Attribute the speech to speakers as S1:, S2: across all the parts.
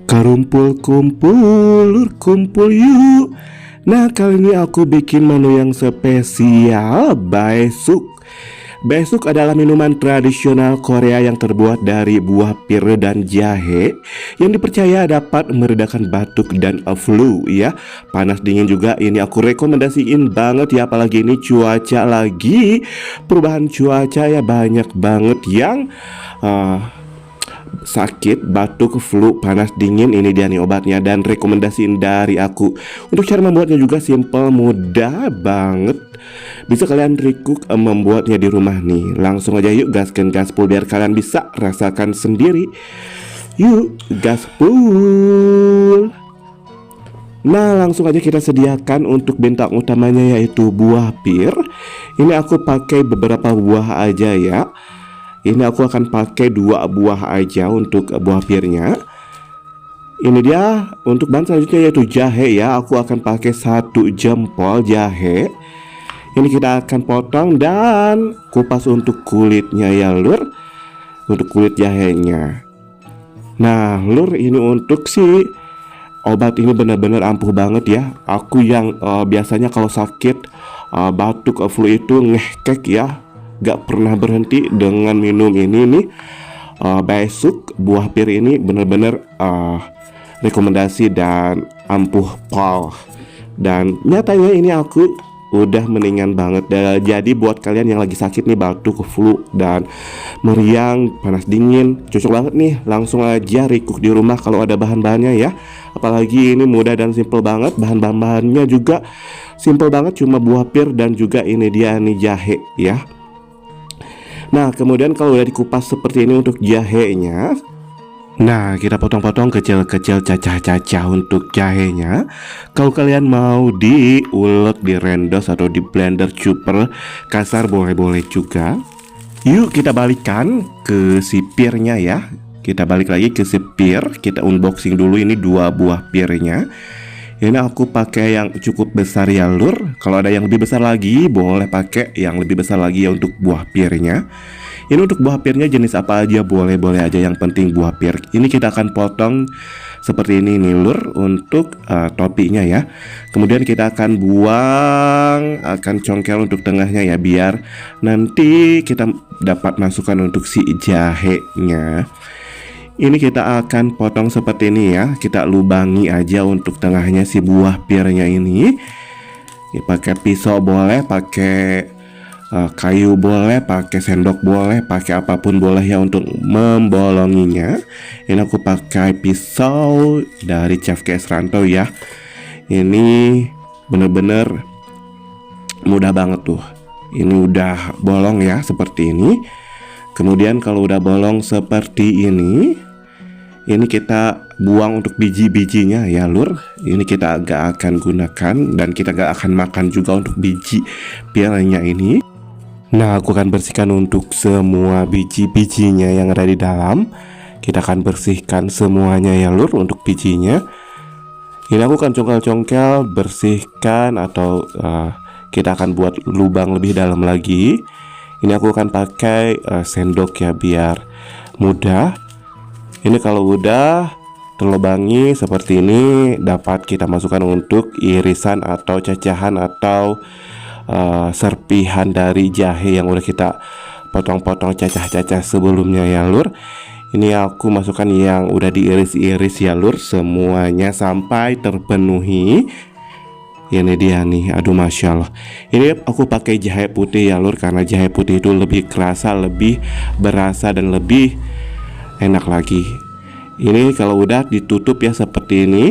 S1: Kumpul kumpul yuk. Nah, kali ini aku bikin menu yang spesial, baesuk. Baesuk adalah minuman tradisional Korea yang terbuat dari buah pir dan jahe yang dipercaya dapat meredakan batuk dan flu ya. Panas dingin juga ini aku rekomendasiin banget ya, apalagi ini cuaca lagi perubahan cuaca ya, banyak banget yang sakit, batuk, flu, panas, dingin. Ini dia nih obatnya dan rekomendasiin dari aku. Untuk cara membuatnya juga simple, mudah banget. Bisa kalian recook membuatnya di rumah nih. Langsung aja yuk gaskan gaspol biar kalian bisa rasakan sendiri. Yuk gaspol. Nah, langsung aja kita sediakan untuk bintang utamanya yaitu buah pir. Ini aku pakai beberapa buah aja ya. Ini aku akan pakai 2 buah aja untuk buah pirnya. Ini dia untuk bahan selanjutnya yaitu jahe ya. Aku akan pakai 1 jempol jahe. Ini kita akan potong dan kupas untuk kulitnya ya lur. Untuk kulit jahenya. Nah lur, ini untuk si obat ini benar-benar ampuh banget ya. Aku yang biasanya kalau sakit batuk flu itu ngehkek ya, gak pernah berhenti dengan minum ini nih. Baesuk buah pir ini bener-bener rekomendasi dan ampuh pal. Dan nyatanya ini aku udah mendingan banget. Jadi buat kalian yang lagi sakit nih, batuk, flu, dan meriang, panas dingin, cocok banget nih. Langsung aja recook di rumah kalau ada bahan-bahannya ya. Apalagi ini mudah dan simple banget. Bahan-bahannya juga simple banget, cuma buah pir dan juga ini dia nih jahe ya. Nah kemudian kalau udah dikupas seperti ini untuk jahenya, nah kita potong-potong kecil-kecil, cacah-cacah untuk jahenya. Kalau kalian mau diulek, direndos atau di blender super kasar boleh-boleh juga. Yuk kita balikkan ke si pirnya ya. Kita balik lagi ke si pir. Kita unboxing dulu ini 2 buah pirnya. Ini aku pakai yang cukup besar ya lur. Kalau ada yang lebih besar lagi boleh pakai yang lebih besar lagi ya untuk buah pirnya. Ini untuk buah pirnya jenis apa aja boleh-boleh aja, yang penting buah pir. Ini kita akan potong seperti ini nih lur untuk topinya ya. Kemudian kita akan buang, akan congkel untuk tengahnya ya, biar nanti kita dapat masukkan untuk si jahenya. Ini kita akan potong seperti ini ya. Kita lubangi aja untuk tengahnya si buah pirnya ini. Pakai pisau boleh, pakai kayu boleh, pakai sendok boleh, pakai apapun boleh ya untuk membolonginya. Ini aku pakai pisau dari Chef KS Rantau ya. Ini bener-bener mudah banget tuh. Ini udah bolong ya seperti ini. Kemudian kalau udah bolong seperti ini kita buang untuk biji-bijinya ya lur. Ini kita gak akan gunakan dan kita gak akan makan juga untuk biji pirnya ini. Nah aku akan bersihkan untuk semua biji-bijinya yang ada di dalam. Kita akan bersihkan semuanya ya lur untuk bijinya. Ini aku akan congkel-congkel, bersihkan, atau kita akan buat lubang lebih dalam lagi. Ini aku akan pakai sendok ya biar mudah. Ini kalau udah terlubangi seperti ini, dapat kita masukkan untuk irisan atau cacahan atau serpihan dari jahe yang udah kita potong-potong cacah-cacah sebelumnya ya lur. Ini aku masukkan yang udah diiris-iris ya lur, semuanya sampai terpenuhi. Ini dia nih, aduh masya Allah. Ini aku pakai jahe putih ya lur, karena jahe putih itu lebih kerasa, lebih berasa, dan lebih enak lagi. Ini kalau udah ditutup ya seperti ini.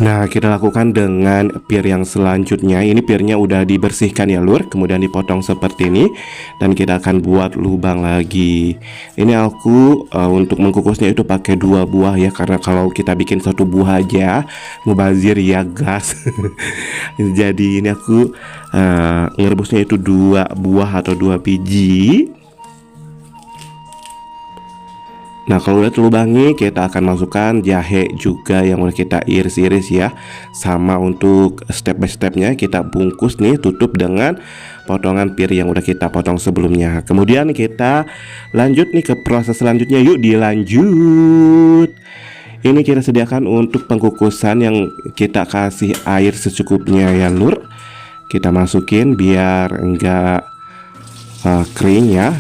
S1: Nah kita lakukan dengan pir yang selanjutnya. Ini pirnya udah dibersihkan ya lur, kemudian dipotong seperti ini. Dan kita akan buat lubang lagi. Ini aku untuk mengkukusnya itu pakai 2 buah ya, karena kalau kita bikin 1 buah aja mubazir ya gas. Jadi ini aku ngerebusnya itu 2 buah atau 2 biji. Nah kalau udah terlubangi, kita akan masukkan jahe juga yang udah kita iris-iris ya. Sama untuk step by stepnya, kita bungkus nih, tutup dengan potongan pir yang udah kita potong sebelumnya. Kemudian kita lanjut nih ke proses selanjutnya. Yuk dilanjut. Ini kita sediakan untuk pengkukusan yang kita kasih air secukupnya ya lur. Kita masukin biar enggak kering ya.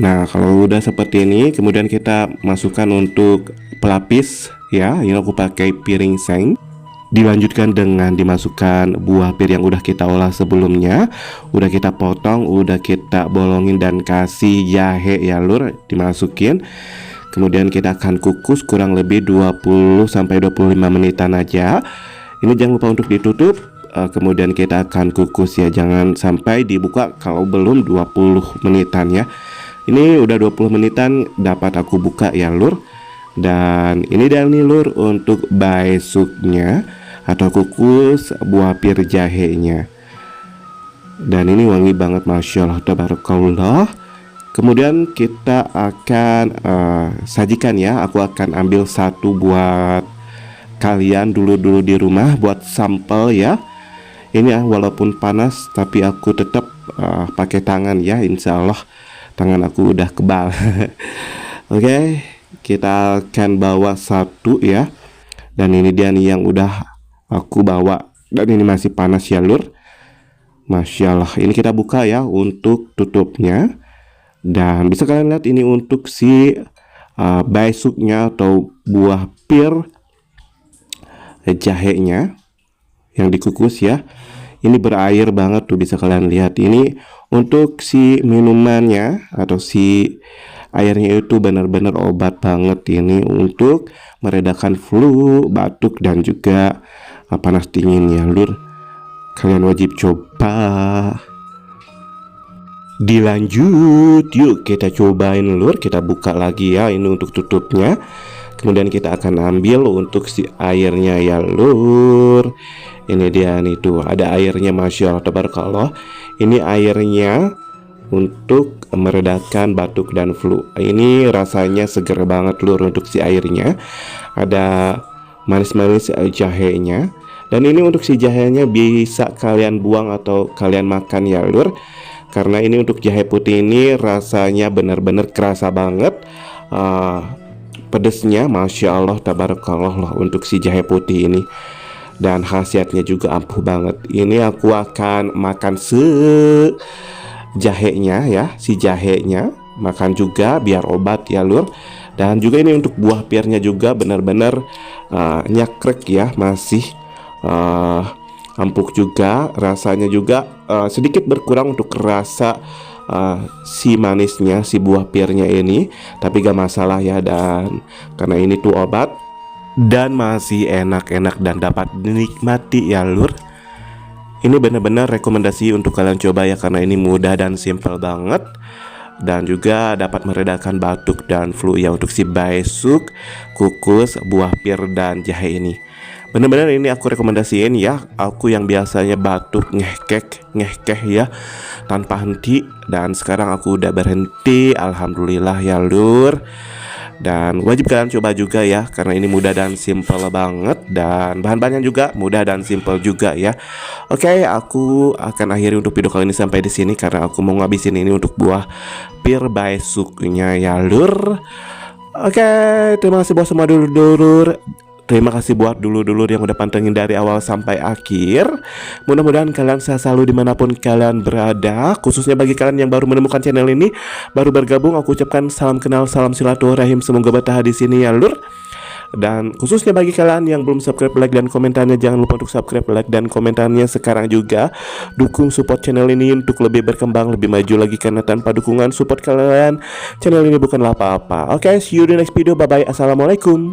S1: Nah kalau udah seperti ini, kemudian kita masukkan untuk pelapis ya. Ini aku pakai piring seng. Dilanjutkan dengan dimasukkan buah pir yang udah kita olah sebelumnya, udah kita potong, udah kita bolongin dan kasih jahe ya lur, dimasukin. Kemudian kita akan kukus kurang lebih 20-25 menitan aja. Ini jangan lupa untuk ditutup. Kemudian kita akan kukus ya, jangan sampai dibuka kalau belum 20 menitan ya. Ini udah 20 menitan dapat aku buka ya lur. Dan ini dia nih lur untuk baesuknya atau kukus buah pir jahenya. Dan ini wangi banget, masya Allah tabarakallah. Kemudian kita akan sajikan ya. Aku akan ambil satu buat kalian dulu di rumah buat sampel ya. Ini walaupun panas tapi aku tetap pakai tangan ya, insya Allah tangan aku udah kebal. Oke, kita akan bawa satu ya. Dan ini dia nih yang udah aku bawa, dan ini masih panas ya lur. Masya Allah. Ini kita buka ya untuk tutupnya. Dan bisa kalian lihat ini untuk si baesuknya atau buah pir jahenya yang dikukus ya. Ini berair banget tuh, bisa kalian lihat. Ini untuk si minumannya atau si airnya itu benar-benar obat banget. Ini untuk meredakan flu, batuk dan juga panas dingin ya lur. Kalian wajib coba. Dilanjut, yuk kita cobain lur. Kita buka lagi ya, ini untuk tutupnya. Kemudian kita akan ambil untuk si airnya ya lur. Ini dia nih tuh, ada airnya, masya Allah tabarakallah. Ini airnya untuk meredakan batuk dan flu. Ini rasanya seger banget lur untuk si airnya. Ada manis-manis jahenya. Dan ini untuk si jahenya bisa kalian buang atau kalian makan ya lur. Karena ini untuk jahe putih ini rasanya benar-benar kerasa banget. Pedesnya masya Allah tabarakallah lah untuk si jahe putih ini. Dan khasiatnya juga ampuh banget. Ini aku akan makan jahenya ya, si jahenya makan juga biar obat ya lur. Dan juga ini untuk buah pirnya juga benar-benar nyakrek ya, masih empuk juga, rasanya juga sedikit berkurang untuk rasa si manisnya si buah pirnya ini, tapi gak masalah ya. Dan karena ini tuh obat dan masih enak-enak dan dapat dinikmati ya lur. Ini benar-benar rekomendasi untuk kalian coba ya, karena ini mudah dan simple banget. Dan juga dapat meredakan batuk dan flu ya untuk si baesuk, kukus, buah pir dan jahe ini. Benar-benar ini aku rekomendasiin ya. Aku yang biasanya batuk ngehkeh ya tanpa henti, dan sekarang aku udah berhenti, alhamdulillah ya lur. Dan wajib kalian coba juga ya, karena ini mudah dan simple banget. Dan bahan-bahannya juga mudah dan simple juga ya. Oke, aku akan akhiri untuk video kali ini sampai di sini, karena aku mau ngabisin ini untuk buah pir baesuknya ya lur. Oke, terima kasih buat semua dulur-dulur. Terima kasih buat dulur-dulur yang udah pantengin dari awal sampai akhir. Mudah-mudahan kalian sehat selalu dimanapun kalian berada. Khususnya bagi kalian yang baru menemukan channel ini, baru bergabung, aku ucapkan salam kenal, salam silaturahim. Semoga betah di sini ya lur. Dan khususnya bagi kalian yang belum subscribe, like dan komentarnya, jangan lupa untuk subscribe, like dan komentarnya sekarang juga. Dukung support channel ini untuk lebih berkembang, lebih maju lagi, karena tanpa dukungan support kalian channel ini bukanlah apa-apa. Oke, see you di next video. Bye bye. Assalamualaikum.